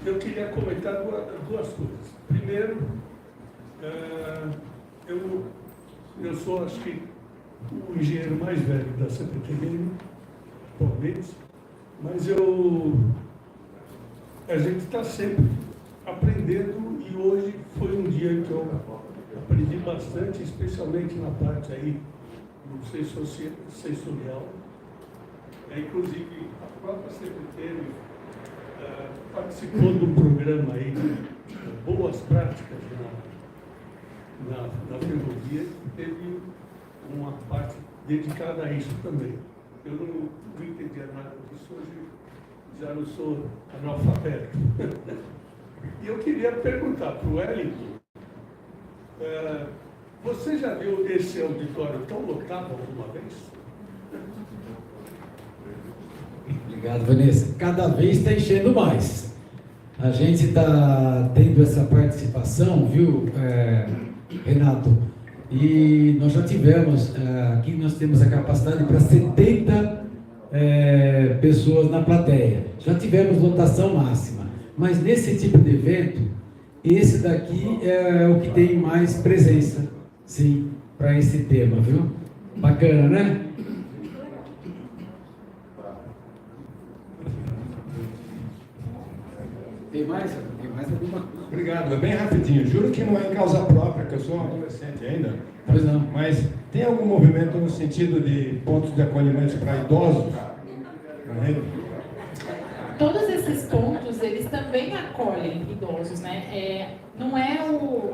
Eu queria comentar duas coisas. Primeiro, eu sou, acho que, o engenheiro mais velho da CPTM, atualmente, mas a gente está sempre aprendendo, e hoje foi um dia que eu aprendi bastante, especialmente na parte aí do sensorial. Inclusive, a própria secretária participou do programa aí de boas práticas na ferrovia, e teve uma parte dedicada a isso também. Eu não entendia nada disso, hoje já não sou analfabeto. E eu queria perguntar para o Wellington, você já viu esse auditório tão lotado alguma vez? Obrigado, Vanessa. Cada vez está enchendo mais. A gente está tendo essa participação, viu, Renato? E nós já tivemos, aqui nós temos a capacidade para 70 pessoas na plateia. Já tivemos lotação máxima. Mas nesse tipo de evento, esse daqui é o que tem mais presença, sim, para esse tema, viu? Bacana, né? Tem mais alguma coisa? Obrigado, é bem rapidinho. Juro que não é em causa própria, que eu sou um adolescente ainda. Pois não. Mas tem algum movimento no sentido de pontos de acolhimento para idosos? Todos esses pontos, eles também acolhem idosos, né? Não é o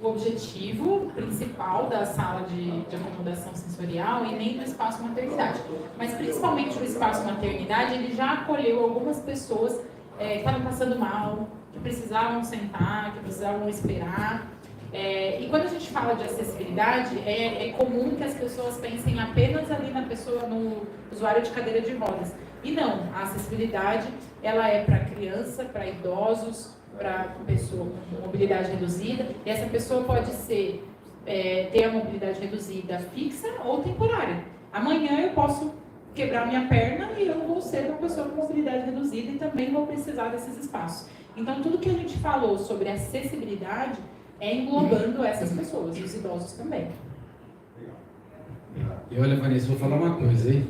objetivo principal da sala de acomodação sensorial e nem do espaço maternidade. Mas principalmente o espaço maternidade, ele já acolheu algumas pessoas que estavam passando mal, que precisavam sentar, que precisavam esperar. E quando a gente fala de acessibilidade, é comum que as pessoas pensem apenas ali na pessoa, no usuário de cadeira de rodas. E não, a acessibilidade, ela é para criança, para idosos, para pessoa com mobilidade reduzida. E essa pessoa pode ser, ter a mobilidade reduzida fixa ou temporária. Amanhã eu posso quebrar minha perna e eu vou ser uma pessoa com mobilidade reduzida e também vou precisar desses espaços. Então, tudo que a gente falou sobre acessibilidade é englobando essas pessoas, e os idosos também. E olha, Vanessa, vou falar uma coisa, hein?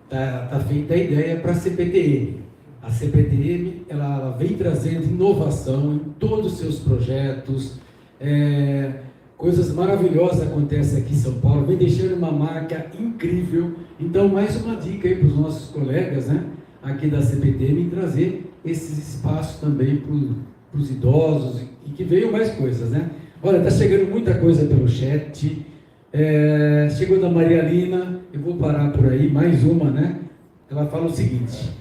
Tá feita a ideia para a CPTM. A CPTM, ela vem trazendo inovação em todos os seus projetos, coisas maravilhosas acontecem aqui em São Paulo, vem deixando uma marca incrível. Então, mais uma dica aí para os nossos colegas, né, aqui da CPTM, em trazer esses espaços também para os idosos, e que venham mais coisas, né? Olha, está chegando muita coisa pelo chat, chegou da Maria Lina, eu vou parar por aí, mais uma, né? Ela fala o seguinte: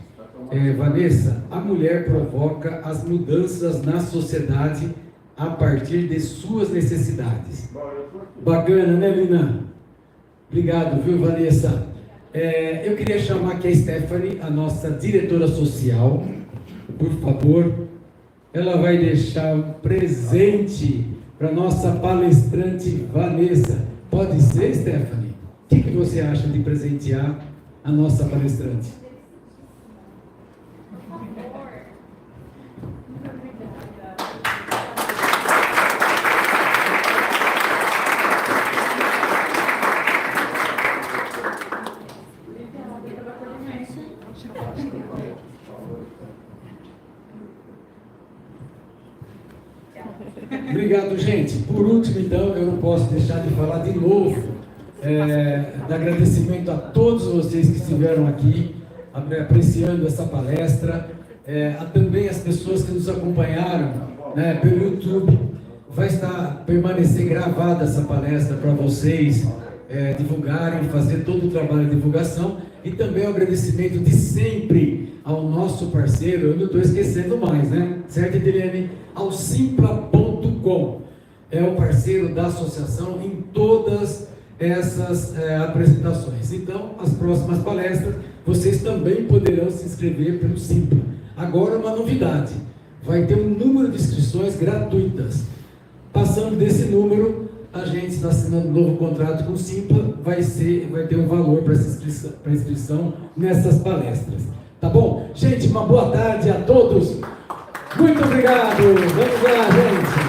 Vanessa, a mulher provoca as mudanças na sociedade a partir de suas necessidades. Bacana, né, Lina? Obrigado, viu, Vanessa? Eu queria chamar aqui a Stephanie, a nossa diretora social, por favor. Ela vai deixar um presente para a nossa palestrante Vanessa. Pode ser, Stephanie? O que você acha de presentear a nossa palestrante? Obrigado, gente. Por último, então, eu não posso deixar de falar de novo de agradecimento a todos vocês que estiveram aqui apreciando essa palestra, também as pessoas que nos acompanharam, né, pelo YouTube. Vai permanecer gravada essa palestra para vocês divulgarem, fazer todo o trabalho de divulgação, e também o agradecimento de sempre ao nosso parceiro, eu não estou esquecendo mais, né? Certo, Edilene? Ao Simpla.com. É o parceiro da associação em todas essas apresentações. Então, as próximas palestras, vocês também poderão se inscrever pelo Simpla. Agora, uma novidade: vai ter um número de inscrições gratuitas. Passando desse número, a gente está assinando um novo contrato com o Simpla, vai ter um valor para inscrição nessas palestras. Tá bom? Gente, uma boa tarde a todos. Muito obrigado. Vamos lá, gente.